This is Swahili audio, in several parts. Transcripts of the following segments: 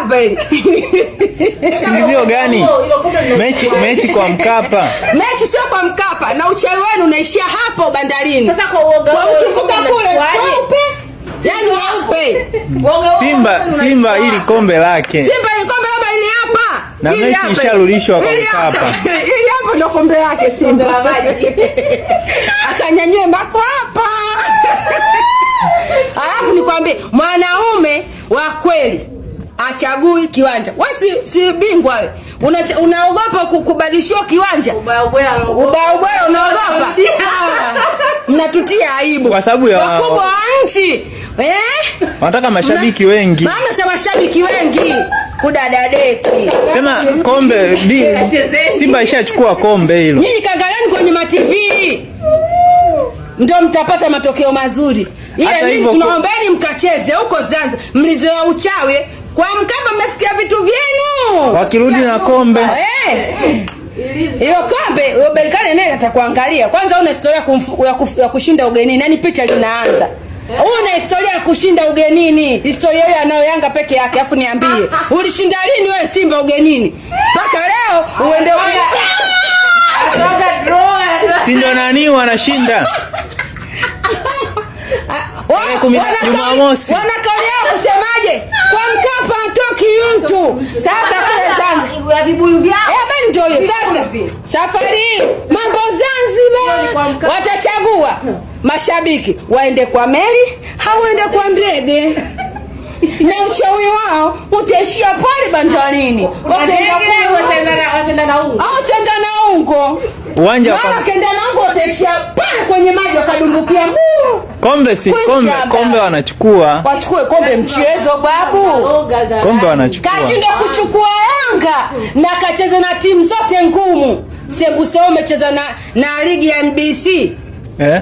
hapa hili. Singizio gani? Mechi kwa Mkapa. Mechi sio kwa Mkapa na uchawi wenu unaishia hapo bandarini. Sasa kwa uoga mkivuka kule weupe. Yaani weupe. Simba ili kombe lake. Simba ili kombe hapa ili hapa. Na mechi isharudishwa kwa Mkapa. Ili hapo ndo kombe lake Simba. Akanyanyue mako hapa. Alafu nikwambie mwanaume wa kweli achagui kiwanja. Wewe si bingwa wewe. Unaogopa kubadilishiwa kiwanja? Ubaya unaogopa? Mnatutia aibu. Kwa sababu ya wakubwa wa nchi. Wanataka mashabiki wengi. Maana cha mashabiki wengi kudadadeki. Sema kombe Simba ishachukua kombe hilo. Nyinyi kaangalieni kwenye ma-TV. Ndio mtapata matokeo mazuri. Ile nini tunaombeni mkacheze huko Zanzibar. Mlizoea uchawi. Kwa Mkapa mmefikia vitu vyenu. Wakirudi na kombe. Hiyo kombe, huyo Berkane naye atakuangalia. Kwanza una historia ya kushinda ugenini. Nani picha linaanza? Una historia ya kushinda ugenini. Historia hiyo anayo Yanga peke yake. Afu niambie. Ulishinda lini wewe Simba ugenini? Mpaka leo uende si ndio nani wanashinda? Jumamosi. Wanakalia kusemaje? Kwa Mkapa atoki mtu. Sasa kule Zanzibar ya vibuyu vyao. Bali ndio hiyo sasa. Safari mambo Zanzibar. Watachagua mashabiki waende kwa meli au waende kwa ndege. Na uchawi wao utaishia pale bandarini. Wataenda na ungo. Uwanja wa kenda na ungo utaishia pale kwenye maji wakadumbukia. Kombe wanachukua. Wachukue kombe mchezo babu. Kombe wanachukua. Kashinda kuchukua Yanga na kacheza na timu zote ngumu. Sembuse umecheza na ligi ya NBC.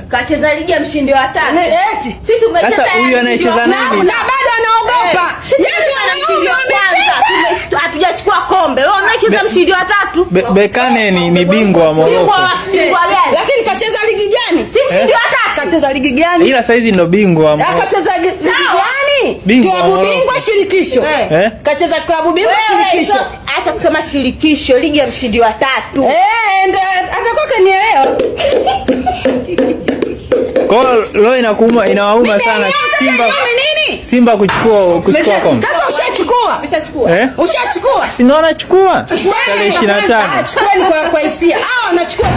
Kacheza ligi ya mshindi wa 3. Eti sisi tumecheza. Sasa huyu anayecheza nani? Na bado anaogopa. Yeye ana mshindi wa kwanza. Hatujachukua kombe. Wewe unacheza mshindi wa 3. Bekane ni bingwa wa Morocco. Lakini kacheza ligi gani? Si mshindi wa 3. Kacheza ligi gani? Ila sasa hizi ndo bingwa wa Morocco. Kacheza ligi gani? Klabu bingwa shirikisho. Kacheza klabu bingwa shirikisho. Acha kusema shirikisho, ligi ya mshindi wa 3. Ndio atakuwa kanielewa. Kwa leo inawauma sana Simba kuchukua kombe. Sasa ushachukua. Ushachukua. Si naona chukua. Tarehe 25. Chukueni kwa hisia. Hao wanachukua